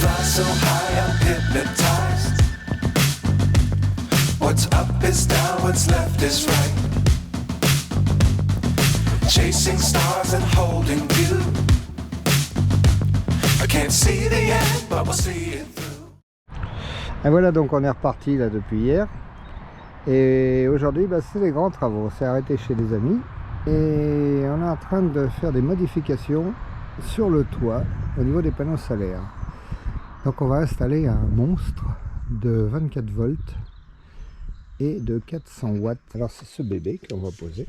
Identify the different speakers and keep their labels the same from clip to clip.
Speaker 1: fly so high, I'm hypnotized. What's up is down, what's left is right. Chasing stars and holding you. I can't see the end, but we'll see it through.
Speaker 2: Et voilà, donc on est reparti là depuis hier. Et aujourd'hui, c'est les grands travaux. On s'est arrêté chez des amis. Et on est en train de faire des modifications sur le toit au niveau des panneaux solaires. Donc on va installer un monstre de 24 volts et de 400 watts. Alors c'est ce bébé qu'on va poser.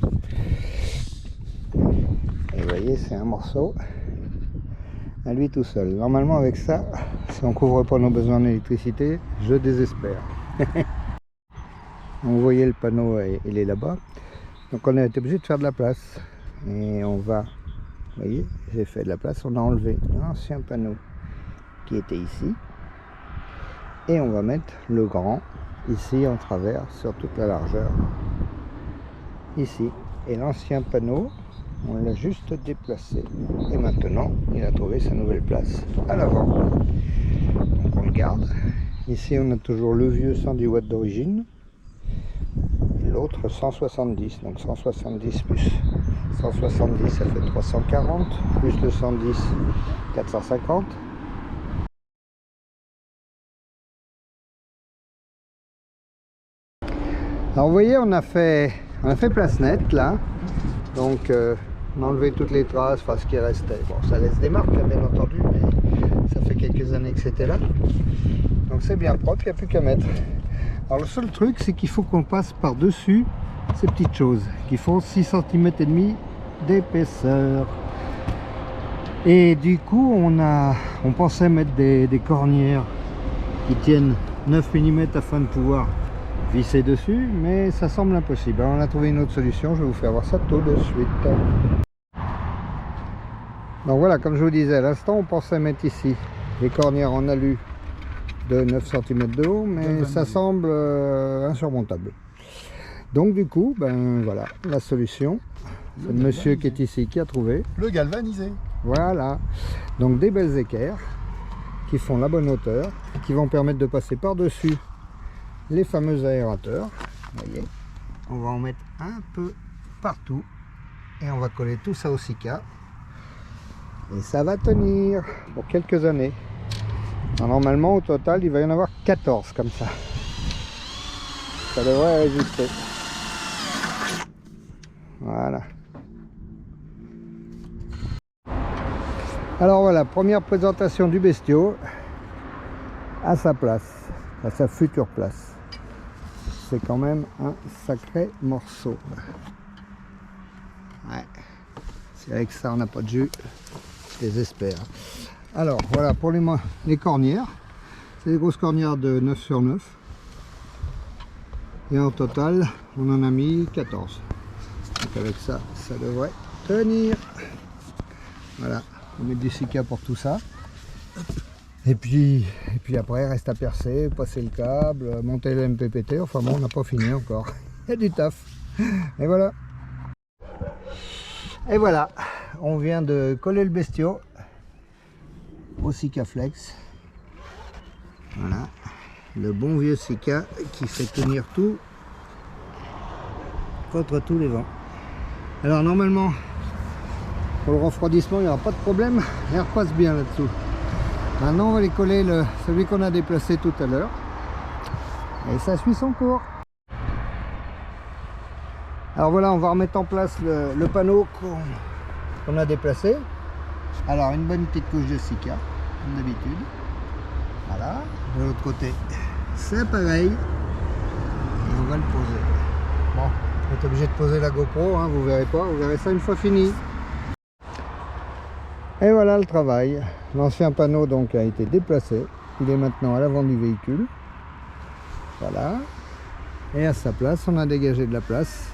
Speaker 2: Et vous voyez, c'est un morceau à lui tout seul. Normalement avec ça, si on ne couvre pas nos besoins d'électricité, je désespère. Vous voyez le panneau, il est là-bas. Donc on a été obligé de faire de la place. Et on va, vous voyez, j'ai fait de la place, on a enlevé l'ancien panneau qui était ici. Et on va mettre le grand ici en travers sur toute la largeur. Ici. Et l'ancien panneau, on l'a juste déplacé. Et maintenant, il a trouvé sa nouvelle place à l'avant. Donc on le garde. Ici, on a toujours le vieux 110 watts d'origine. L'autre 170. Donc 170 plus 170, ça fait 340. Plus le 110, 450. Alors vous voyez, on a fait place nette là. Donc on a enlevé toutes les traces, enfin ce qui restait. Bon, ça laisse des marques bien entendu, mais ça fait quelques années que c'était là. Donc c'est bien propre, il n'y a plus qu'à mettre. Alors le seul truc, c'est qu'il faut qu'on passe par-dessus ces petites choses qui font 6 cm et demi d'épaisseur. Et du coup, on pensait mettre des cornières qui tiennent 9 mm afin de pouvoir visser dessus, mais ça semble impossible. Alors on a trouvé une autre solution, je vais vous faire voir ça tout de suite. Donc voilà, comme je vous disais à l'instant, on pensait mettre ici les cornières en alu de 9 cm de haut, mais ça semble insurmontable. Donc du coup, voilà, la solution, c'est le monsieur qui est ici qui a trouvé.
Speaker 3: Le galvanisé.
Speaker 2: Voilà, donc des belles équerres qui font la bonne hauteur, qui vont permettre de passer par-dessus les fameux aérateurs. Vous voyez, on va en mettre un peu partout et on va coller tout ça au Sika et ça va tenir pour quelques années. Alors, normalement au total il va y en avoir 14 comme ça. Ça devrait résister. Voilà. Alors voilà, première présentation du bestiau à sa place, à sa future place. C'est quand même un sacré morceau. Ouais. Si avec ça on n'a pas de jus, je désespère. Alors voilà pour les cornières. C'est des grosses cornières de 9 sur 9. Et en total, on en a mis 14. Donc avec ça, ça devrait tenir. Voilà, on met du Sika pour tout ça. Et puis après, reste à percer, passer le câble, monter le MPPT. Enfin bon, on n'a pas fini encore. Il y a du taf. Et voilà. Et voilà, on vient de coller le bestiau au Sika Flex. Voilà, le bon vieux Sika qui fait tenir tout contre tous les vents. Alors normalement, pour le refroidissement, il n'y aura pas de problème. Il repasse bien là-dessous. Maintenant, on va les coller celui qu'on a déplacé tout à l'heure. Et ça suit son cours. Alors voilà, on va remettre en place le panneau qu'on a déplacé. Alors, une bonne petite couche de Sika, comme d'habitude. Voilà. De l'autre côté, c'est pareil. Et on va le poser. Bon, on est obligé de poser la GoPro, hein, vous verrez pas. Vous verrez ça une fois fini. Et voilà le travail. L'ancien panneau donc a été déplacé. Il est maintenant à l'avant du véhicule. Voilà. Et à sa place, on a dégagé de la place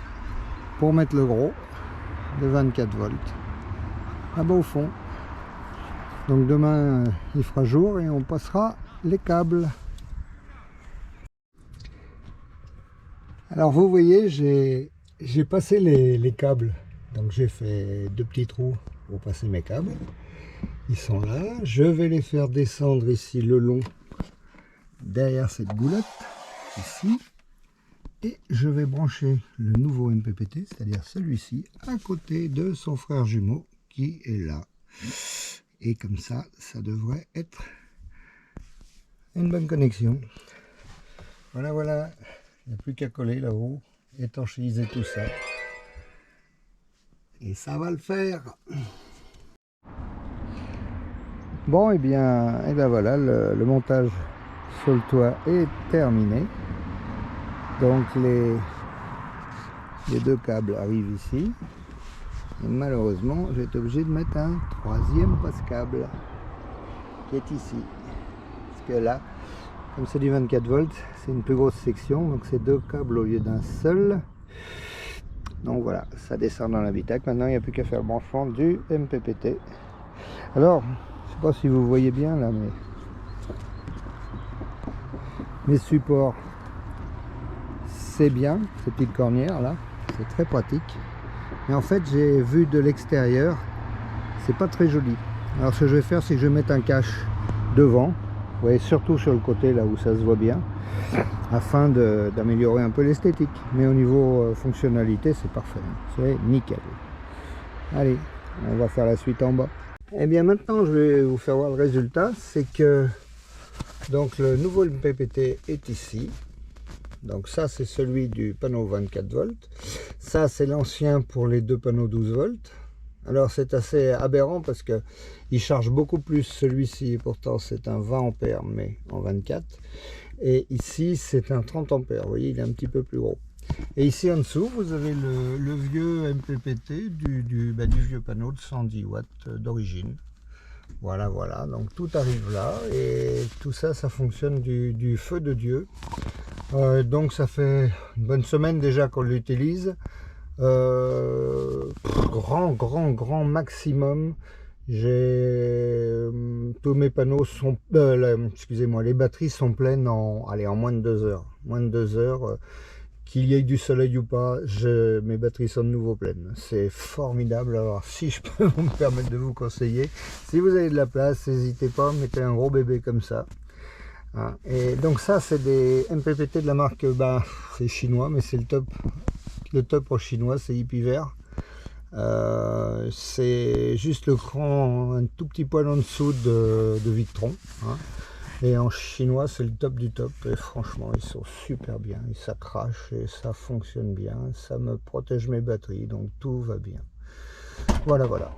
Speaker 2: pour mettre le gros de 24 volts là-bas au fond. Donc demain, il fera jour et on passera les câbles. Alors vous voyez, j'ai passé les câbles. Donc j'ai fait 2 petits trous pour passer mes câbles. Ils sont là. Je vais les faire descendre ici le long, derrière cette boulotte, ici. Et je vais brancher le nouveau MPPT, c'est-à-dire celui-ci, à côté de son frère jumeau qui est là. Et comme ça, ça devrait être une bonne connexion. Voilà, voilà. Il n'y a plus qu'à coller là-haut, étanchéiser tout ça. Et ça va le faire. Bon, et bien voilà, le montage sur le toit est terminé. Donc les deux câbles arrivent ici. Et malheureusement, je vais être obligé de mettre un troisième passe-câble qui est ici. Parce que là, comme c'est du 24 volts, c'est une plus grosse section. Donc c'est deux câbles au lieu d'un seul. Donc voilà, ça descend dans l'habitacle. Maintenant, il n'y a plus qu'à faire le branchement du MPPT. Alors, je ne sais pas si vous voyez bien là, mais mes supports, c'est bien, ces petites cornières là, c'est très pratique. Mais en fait, j'ai vu de l'extérieur, c'est pas très joli. Alors ce que je vais faire, c'est que je vais mettre un cache devant, vous voyez, surtout sur le côté là où ça se voit bien, afin d'améliorer un peu l'esthétique. Mais au niveau fonctionnalité, c'est parfait, c'est nickel. Allez, on va faire la suite en bas. Et bien maintenant, je vais vous faire voir le résultat. C'est que donc le nouveau MPPT est ici. Donc ça, c'est celui du panneau 24 volts. Ça, c'est l'ancien pour les deux panneaux 12 volts. Alors c'est assez aberrant parce que il charge beaucoup plus celui-ci. Pourtant, c'est un 20 ampères, mais en 24. Et ici, c'est un 30 ampères. Vous voyez, il est un petit peu plus gros. Et ici en dessous, vous avez le vieux MPPT du vieux panneau de 110 watts d'origine. Voilà, voilà. Donc tout arrive là. Et tout ça, ça fonctionne du feu de Dieu. Donc ça fait une bonne semaine déjà qu'on l'utilise. Grand maximum. Tous mes panneaux sont excusez-moi, les batteries sont pleines en moins de 2 heures. Moins de 2 heures, qu'il y ait du soleil ou pas, mes batteries sont de nouveau pleines. C'est formidable. Alors si je peux me permettre de vous conseiller, si vous avez de la place, n'hésitez pas, mettez un gros bébé comme ça. Et donc ça, c'est des MPPT de la marque, c'est chinois, mais c'est le top au chinois, c'est Hippie-Vert. C'est juste le cran un tout petit poil en dessous de Victron, hein. Et en chinois, c'est le top du top. Et franchement, ils sont super bien. Et ça crache et ça fonctionne bien. Ça me protège mes batteries, donc tout va bien. Voilà, voilà.